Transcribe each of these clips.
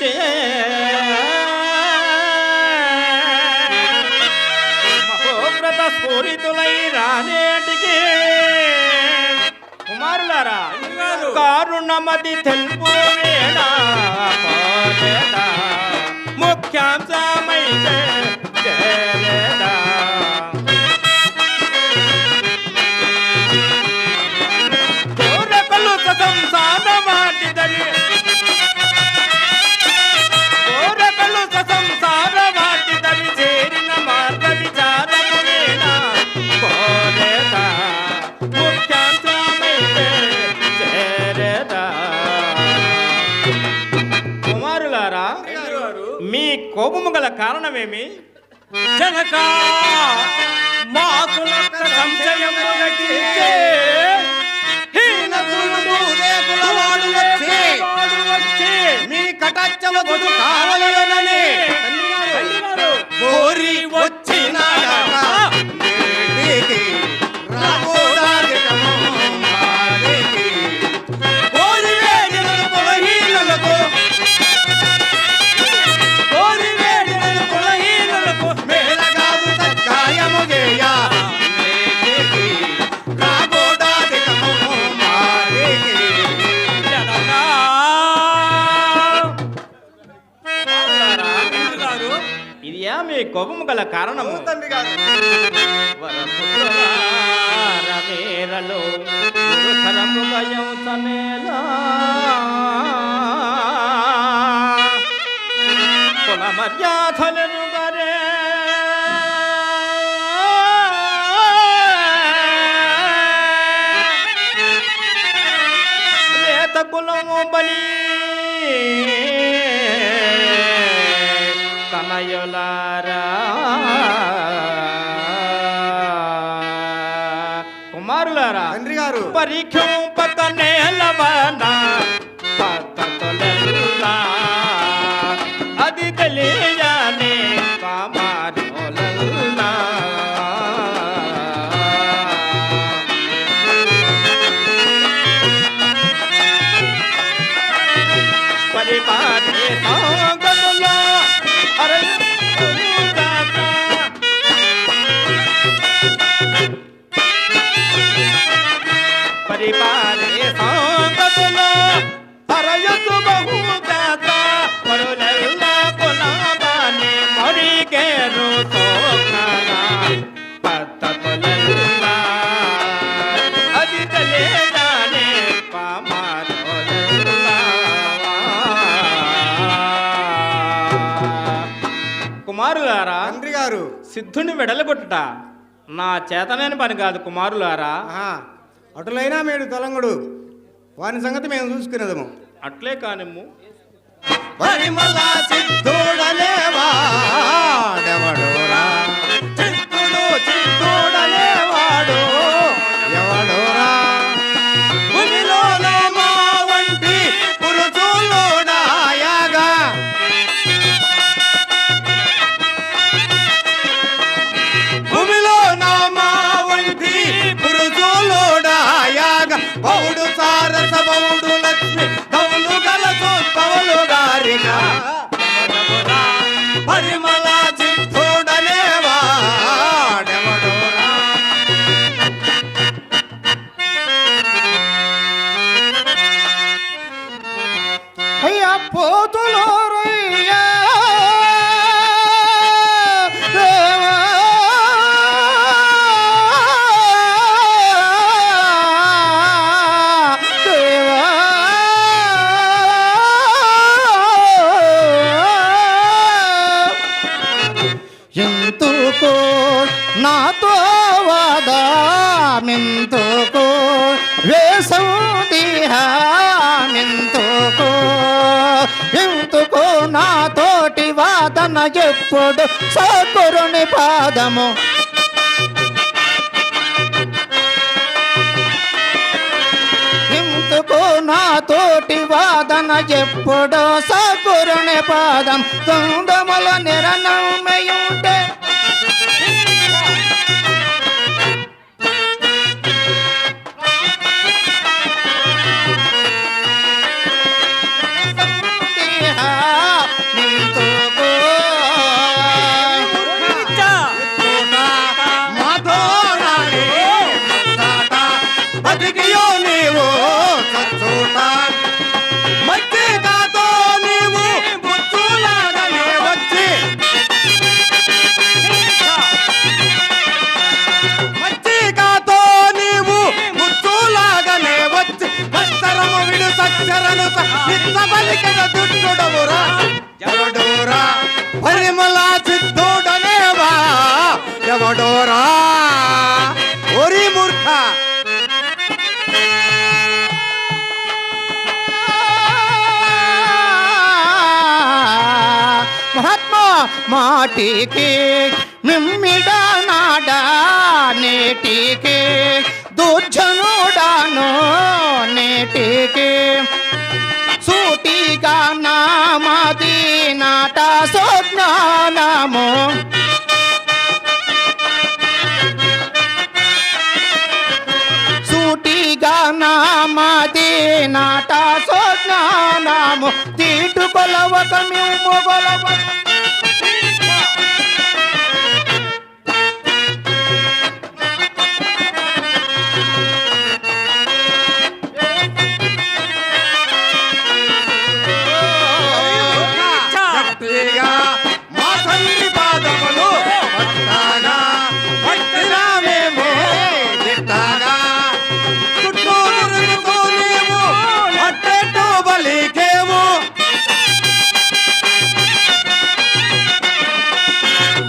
వచ్చే మహోవ్రత స్ఫూరితులై రానేటికి కుమారులారా కారుణమతి తెలుపు వేడా ముఖ్యాంశమైతే చేరేదా సంసార వాటిదరి కోరకలు సంసార వాటిదరి చేరిన మార్గ విచారము వేడా కోరేదా ముఖ్యాంశమైతే చేరేదా కుమారులారా మీ కోపము గల కారణమేమి? జనక మాకు సంశయము రచించే మీ కటాక్షము కావలనని కోరి వచ్చిన మీ కోపము గల కారణము వరపుత్రులారమేరలో గురుతరము భయంతనేలా కుల మర్యాదలను గరే లేత కులము బలి తనయులారా కుమారులారా తండ్రి గారు పరీక్షంపక నేలవనా పద్ధతులెల్లా అది తెలియనే కామారులల్లా పరిపాలే సాగములో పరిపాలే సాంగతులో హరయసు బహుజాత మరులెల్లా కులాబానే మరిగేరు సోకనా పద్ధతులెల్లా అది తెలియదానే పామారులెల్లా కుమారులారా తండ్రి గారు సిద్ధుని వెడలగొట్టుట నా చేతనైన పని కాదు కుమారులారా. అటులైనా మేడు తలంగుడు వాని సంగతి మేము చూసుకునేదము. అట్లే కానిమ్ము. పరిమళ సిద్ధుడలేవాడెవడోరా చిత్తుడు చిత్తుడలేవాడు ఎవడోరా భూమిలో మా వంటి పురుషులోడాయగా భూమిలో మా వంటి పురుషులోడాయగా పౌడు సారస పౌడు లక్ష్మి కవులు గలతో కవులు గారిగా పరిమళ చిత్తోడనేవాడెవడోరా అయ్యా పోతులో రయ్యా ఎంతుకో నాతో వాదామెంతుకో వేసౌదిహామెంతుకో ఎంతుకో నాతోటి వాదన ఎప్పుడు సకురుని పాదము ఎంతుకో నాతోటి వాదన ఎప్పుడు సకురుని పాదం తొందముల నిరనమయుంటే ఎవడోరా ఓరి మూర్ఖ మహాత్మా మాటికి మిమ్మిడ నాడ నేటికి దుర్జనుడాను నేటికి సూటిగా నామది నాట సోజ్ఞానము సూటిగా నామది నాట సోజ్ఞానము తీటు కొలవక మేము కొలవ గట్టిగా మా తండ్రి పాదములు పట్టాగా పట్టినామేమో దిట్టాగా చుట్టూ తిరుగుతూ నీవు అట్టేటో బలికేమో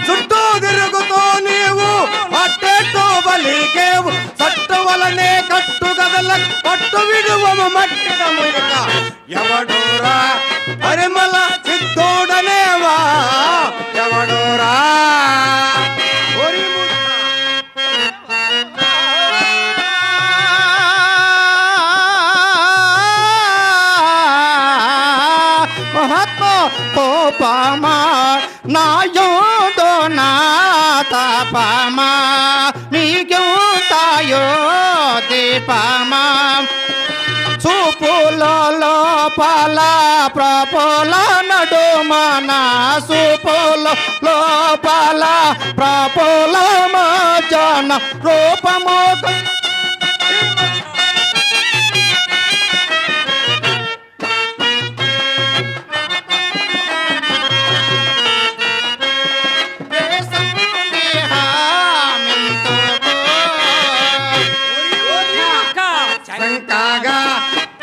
చుట్టూ తిరుగుతూ నీవు అట్టేటో బలికేవు సట్టు వలనే కట్టు గదల పట్టు విడువము మట్టిదము ఇక ఎవడోరా పరిమళ చిత్తోడనేవా ఎవడోరా ఓరి మూర్ఖ. మహాత్మా కోపమా నాయోదో నా తపమా మీగుతాయో దీపమా చూపులలో లోపల ప్రపోల నడుమన సూపుల లోపల ప్రపోల మజన రూపము శంకాగా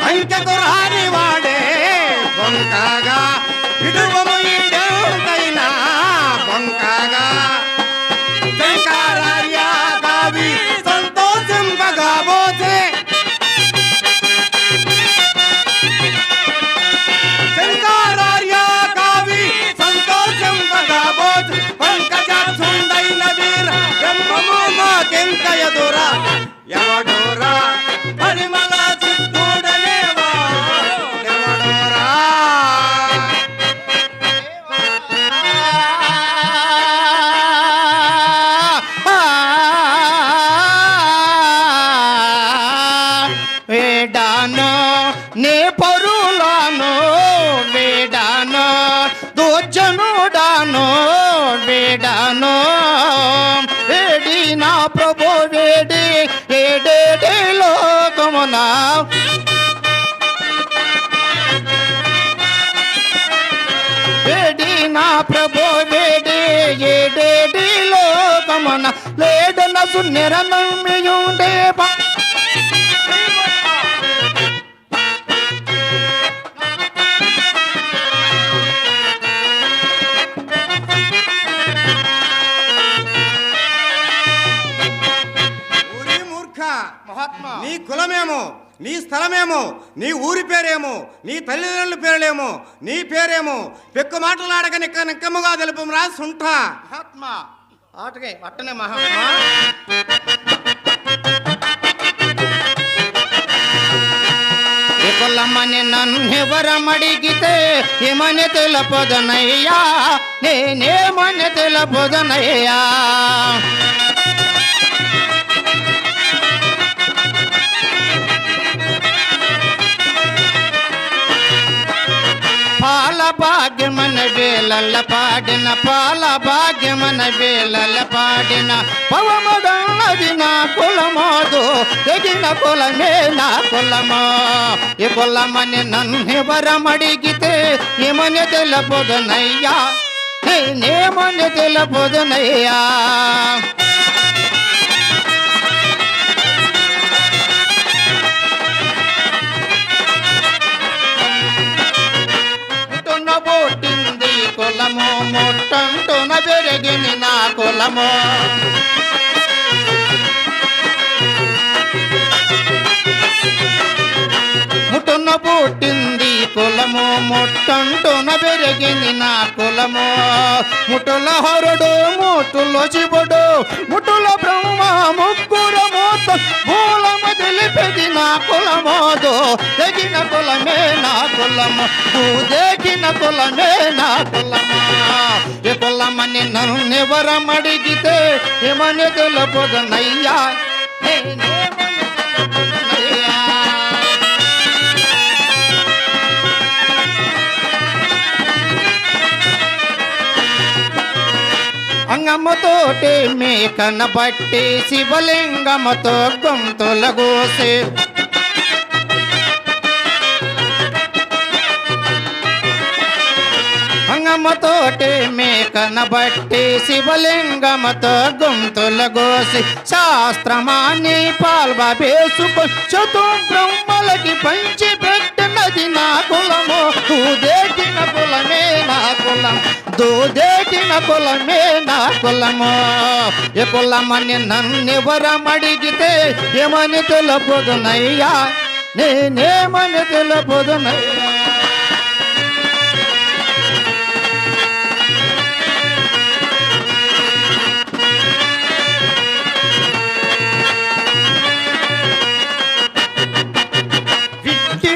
అంకెకు రాని వాడే బొంకాగా విడువము ఈడైనా బొంకాగా శంకారార్య కవి సంతోషంబగా పోసే శంకారార్య కవి సంతోషంబగా పోసే పంకజాక్షుండైన వీర బ్రహ్మము మాకెంక ఎదురా ఎవడోరా పరిమళ చిత్తూడనేవా ఎవడోరా వేడాను నే పరులను వేడాను దోజనుడాను వేడాను వేడి నా ప్రభు వేడి ఏడేడే లోకమునా వేడి నా ప్రభు వేడి ఏడేడి లోకమున లేడన సున్నిరనమ్మియుండే మహాత్మా నీ కులమేమో నీ స్థలమేమో నీ ఊరి పేరేమో నీ తల్లిదండ్రుల పేర్లేమో నీ పేరేమో పెక్కు మాటలాడక నిక్కముగా తెలుపు రా సుంఠ మహాత్మా ఆటకే అట్టనే మహాత్మా కులమని నన్నెవరమడిగితే ఏమని తెలుపదనయ్యా నేనేమని తెలుపదనయ్యా పాల భాగ్యమన వేలల్ల పాడిన పాల భాగ్యమన వేలల్ల పాడిన పవముడన్నది నా కులమోదు తెగిన కులమే నా కులమో ఈ కులమని నన్నెవరమడిగితే ఏమని తెలుపదునయ్యా నేనేమని తెలుపదునయ్యా పుట్టింది కులము ముట్టంటున పెరిగిన నా కుల కులము ముట్టున పుట్టింది కులము ముట్టంటున పెరిగింది నా కులము ముట్టుల హరుడు ముట్టులో శివుడు ముట్టుల బ్రహ్మ ముగ్గురు మూత మూలము తెలిపెది నా కులమోదు తెగిన కులమే నా కులము దేగిన కులమే నా కులము ఏ కులమని నన్నెవరమడిగితే ఏమని తెలుపుదనయ్యా నేనేమని తెలుపుదనయ్యా అంగమ్మతోటి మేకన బట్టి శివలింగముతో గొంతుల గోసి అంగమ్మతోటి మేకన బట్టి శివలింగముతో గొంతుల గోసి శాస్త్రమాన్ని పాల్వేసుకు చతు బ్రహ్మలకి పంచి పెట్టినది నా కులము దూదేకిన కులమే నా కులం దూదేకిన కులమే నా కులము ఏ కులమని నన్నెవరమడిగితే ఏమని తెలుపుదునయ్యా నేనేమని తెలుపుదునయ్యా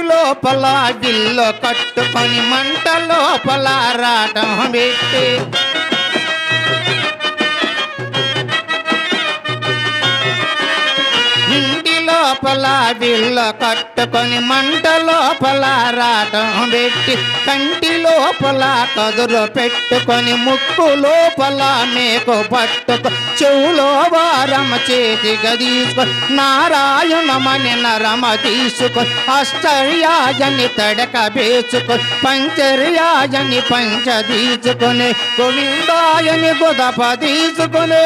లోపల గిల్లో కట్టుకొని మంట లోపల రాటం పెట్టి ఇంటి లోపల బిల్ల కట్టుకొని మంట లోపల రాటం పెట్టి కంటి లోపల కదురు పెట్టుకొని ముక్కు లోపల మేకు పట్టుకు చెవులో వారమ చేతి గదీసుకొని నారాయణమని నరమ తీసుకొని ఆశ్చర్యాజని తడక వేసుకొని పంచర్యాజని పంచ తీసుకొని గోవిందాయని గొదప తీసుకొని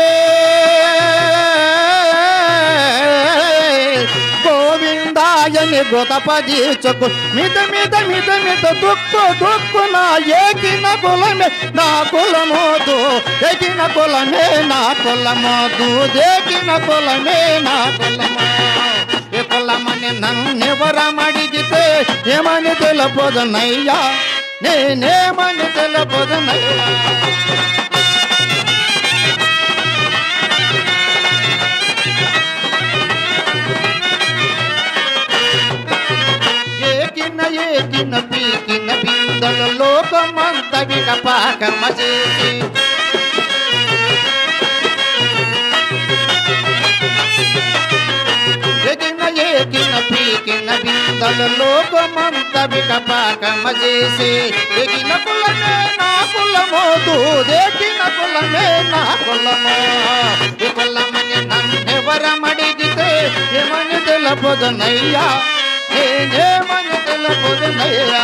గోవిందాయని గొదపదీచుకు మిత మిత మిత మిత దుక్కు దుక్కు నా ఏకిన కులమే నా కులమోదు ఎకిన కులమే నా కులమోదు దేకిన కులమే నా కులమో ఏ కులమని నన్నెవరమడిగితే ఏమని తెలుపుదునయ్యా నేనేమని తెలుపుదునయ్యా ఏకిన పీకిన బిందెలు లోకమంత వికపాకమ చేసి ఏకిన పీకిన బిందెలు లోకమంత వికపాకమ చేసి ఎగిన కులమే నా కులమోదు దేకిన కులమే నా కులమో ఈ కులమని నన్నెవరమడిగితే ఏమని తెలుపుదునయ్యా నేనేమని తెలుపుదునయ్యా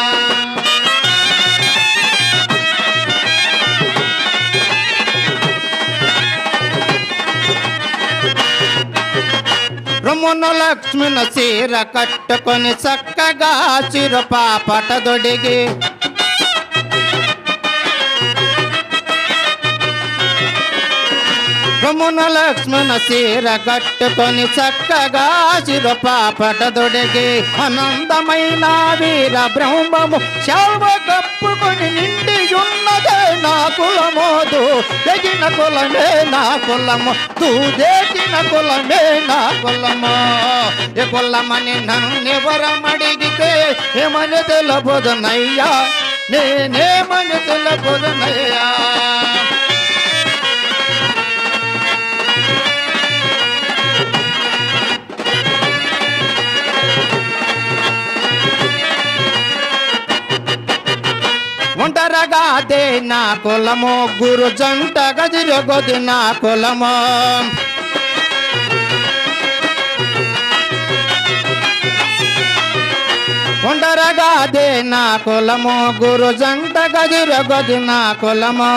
రమణ లక్ష్మణ చీర కట్టుకొని చక్కగా చిరుపాపట దొడిగి రమణ లక్ష్మణ చీర కట్టుకొని చక్కగా చిరుపాపట దొడిగి ఆనందమైన వీర బ్రహ్మము శవ కప్పుకొని నిండి ఉన్నదే నా కులమోదు తెగిన కులమే నా కులము తూదేకిన కులమే నా కులము ఏ కులమని నన్నెవరమడిగితే ఏమని తెలుపుదునయ్యా నేనేమని తెలుపుదునయ్యా ఒంటరగాదే నా కులము గురు జంట గదిరగొది నా కులము ఒంటరగాదే నా కులము గురు జంట గదిరగొది నా కులము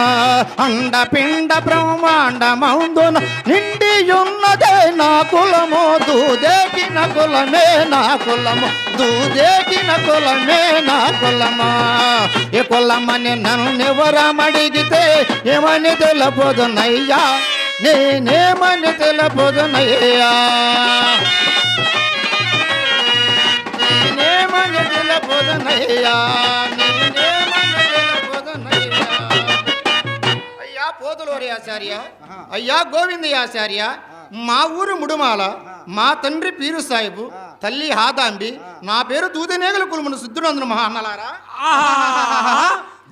అండపిండ బ్రహ్మాండ మౌందున నిండి ఉన్నదే నా కులము దూదేకిన కులమే నా కులము దూదేకిన కులమే నా కులము ఏ కులమని నన్నెవరమడిగితే ఏమని తెలుపుదునయ్యా నేనేమని తెలుపుదునయ్యా నేనేమని తెలుపుదునయ్యా నేనేమని తెలుపుదునయ్యా అయ్యా పోతులూరి ఆచార్య అయ్యా గోవిందయ్య ఆచార్య మా ఊరు ముడుమాల మా తండ్రి పీరు సాహిబు తల్లి హాదాంబి నా పేరు దూదనేగల కులమును సిద్ధునందును మహా అన్నలారా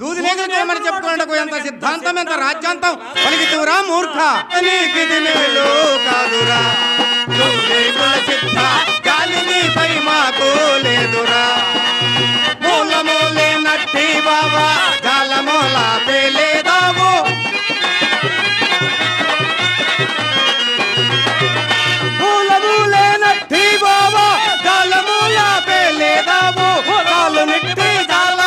దూదినేగలు చేయమని చెప్పుకున్నకు ఎంత సిద్ధాంతం ఎంత రాజ్యాంతం పలికితురా మూర్ఖ నీకిది మేలు కాదురా దూదినేగుల సిద్ధ గాలి నీపై మాకు లేదురా మూలమూలే నట్టి బాబా జాలమూల పేలేదావు మూలమూలే నట్టి బాబా జాలమూల పేలేదావు కాలు నిట్టి జాల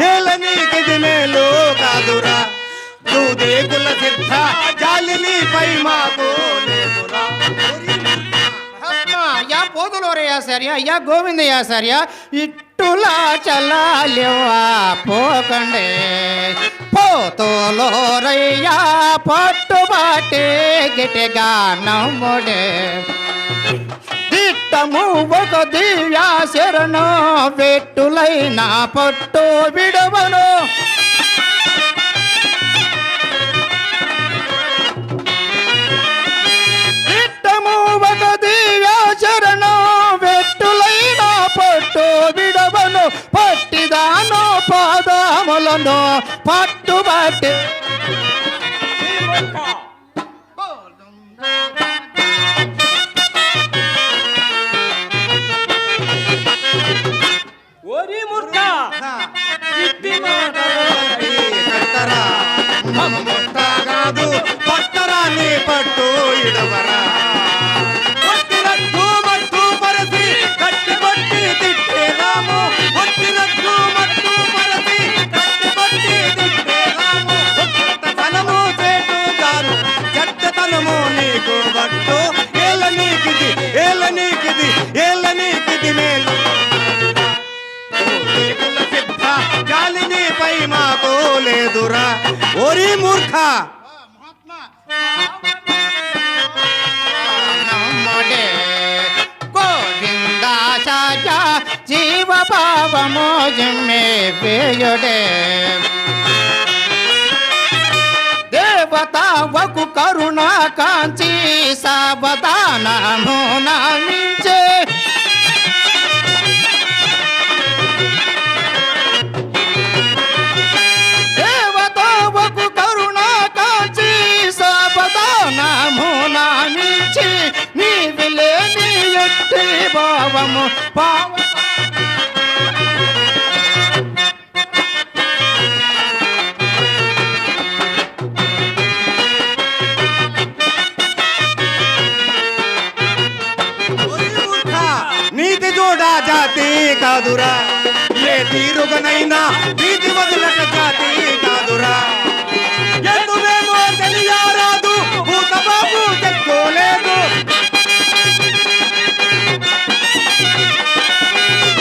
ఏలనీకిది మేలు కాదురా దూదేగుల సిద్ధ జాలినిపై మాకు లేదురా అయ్యా పోతులూరి ఆచార్య అయ్యా గోవిందయ్య ఆచార్య ఇట్టులా చల్లాలివా పోకండే పోతులూరయ్యా పట్టుబాటే గిటిగా నమ్ముడే దిట్టము ఒక దివ్యా శరణు వెట్టులైన పట్టు విడవను దిట్టము ఒక దివ్యా శరణు వెట్టులైన పట్టు విడవను పట్టిదాను పాదములను పట్టుబట్టి ఓరి మూర్ఖ కాదు పట్టరాన్ని పట్టు ఇడవరా ఒట్టిరట్టు మట్టు పరసి కట్టి కొట్టి తిట్టేదాము ఒట్టిరట్టు మట్టు పరసి కట్టి కొట్టి తిట్టేదాము చెట్టతనము చేటు గారు చెట్టతనము నీకు బట్టు ఏలనీకిది ఏలనీకిది ఏలనీకిది మేలు జాలినిపై మాకు లేదురా ఓరి మూర్ఖ నమ్ముడే గోవిందాచార్య జీవ భావము జిమ్మే వేయుడే దేవతావకు కరుణ కాంచి సావధానము నామించే దేవతావకు కరుణ కాంచి సావధానము నామించి నీవిలే నీ ఎట్టి భావము పావ నీతి చూడా జాతి కాదురా ఏ తీరుగనైనా నీతి వదులక జాతి కాదురా ఎందువేమో తెలియరాదు భూత బాబు తెచ్చుకోలేదు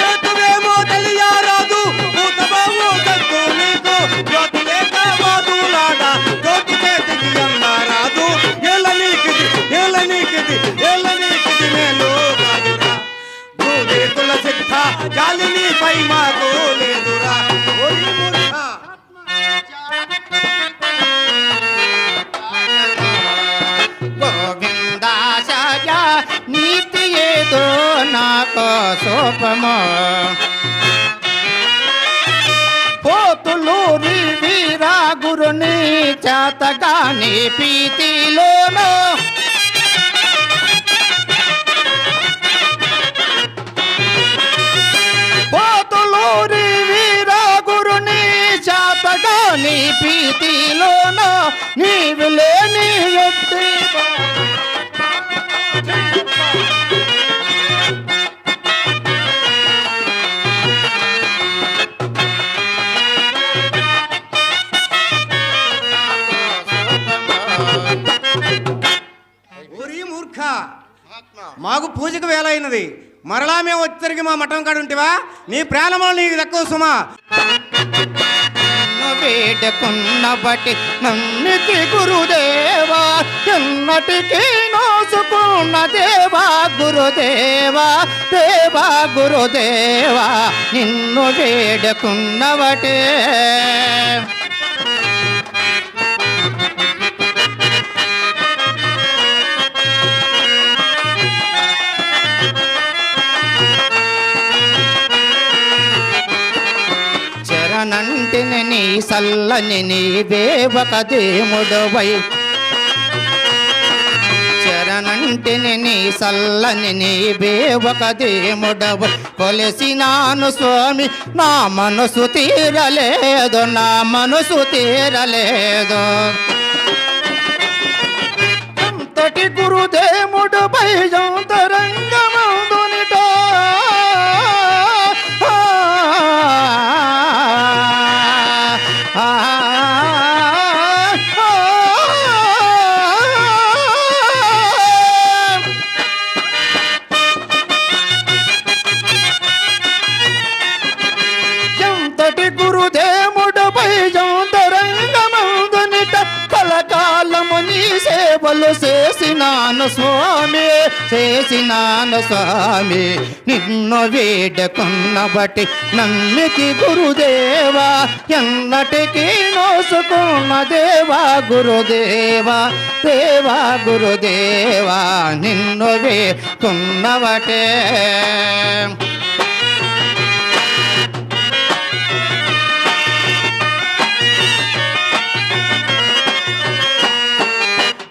ఎందువేమో తెలియరాదు భూత బాబు తెచ్చుకోలేదు జ్యోతి లేక బాదులాడ జ్యోతి చేతికి అన్నారాదు ఏలనీకిది ఏలనీకిది ఏలనీకిది మేలు కాదురా దూదేతుల సిద్ధ జాలినిపై మాకు లేదురా ఓరి మూర్ఖ గోవిందాచార్య నీతి ఏదో నాకు సోపము పోతులూరి వీరా గురుని చేతగాని ప్రీతిలోను పోతులూరి వీరా గురుని చేతగాని ప్రీతిలోను నీవు లేని ఎట్టి ఓరి మూర్ఖ మాకు పూజకు వేల అయినది మరలా మేము వచ్చరికి మా మఠం కాడుంటివా నీ ప్రాణములు నీకు దక్కువ సుమా వేడుకున్న బట్టి నమ్మితి గురుదేవా ఎన్నటికీ నోసుకున్న దేవా గురుదేవా దేవా గురుదేవా నిన్ను వేడుకున్నవటే చరణంటిని నీ సల్లని నీవే ఒక దేముడవై చరణంటిని నీ సల్లని నీవే ఒక దేముడవై కొలిసినాను స్వామి నా మనసు తీరలేదు నా మనసు తీరలేదు ఎంతటి గురుదేముడుపై అంతరంగమందునిట ఎంతటి గురుదేముడుపై అంతరంగమందునిట కలకాలము నీ సేవలు చేసినాను స్వామి చేసినాను స్వామి నిన్ను వేడుకున్న బట్టి నమ్మితి గురుదేవా ఎన్నటికీ నోసుకున్న దేవా గురుదేవా దేవా గురుదేవా నిన్ను వేడుకున్నవటే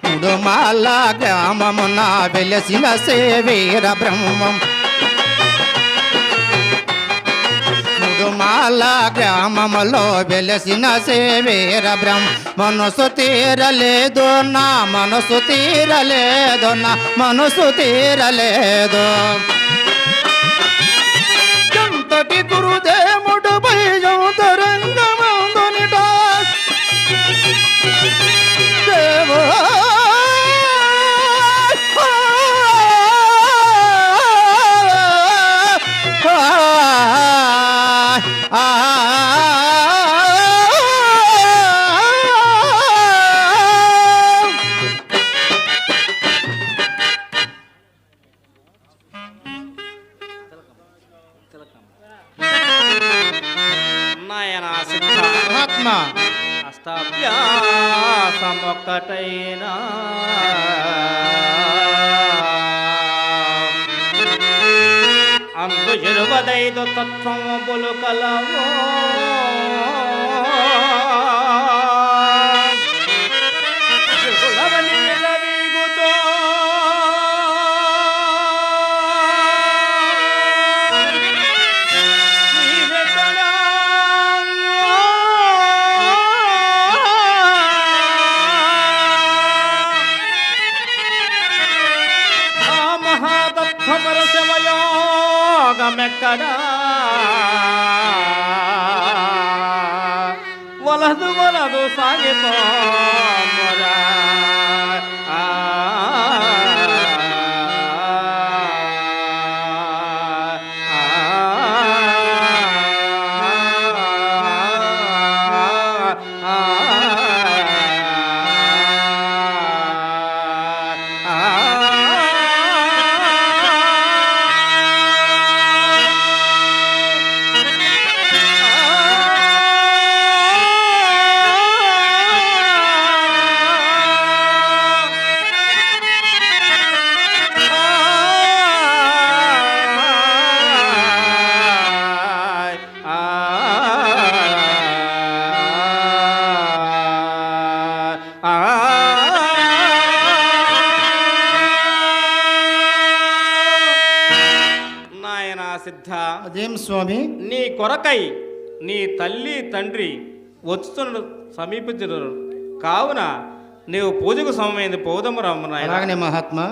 ముడుమాల గ్రామమున వెలసిన సేవీర బ్రహ్మం ముడుమాల గ్రామములో వెలసిన సేవీర బ్రహ్మ మనసు తీరలేదు నా మనసు తీరలేదు నా మనసు తీరలేదు ఎంతటి గురుదేముడు భయంతరంగమందునిట దేవా నాయన సిద్ధ మహాత్మ అష్టాభ్యాసమొక్కటైనా అందు 25 తత్వములు కలవో మెక్కడా వలదు వలదు సాగిపోరా సిద్ధ అదేం స్వామి నీ కొరకై నీ తల్లి తండ్రి వచ్చుతున్న సమీపించరు కావున నీవు పూజకు సమయమైంది పోదము రమ్మ నాయనా. అలాగనే మహాత్మా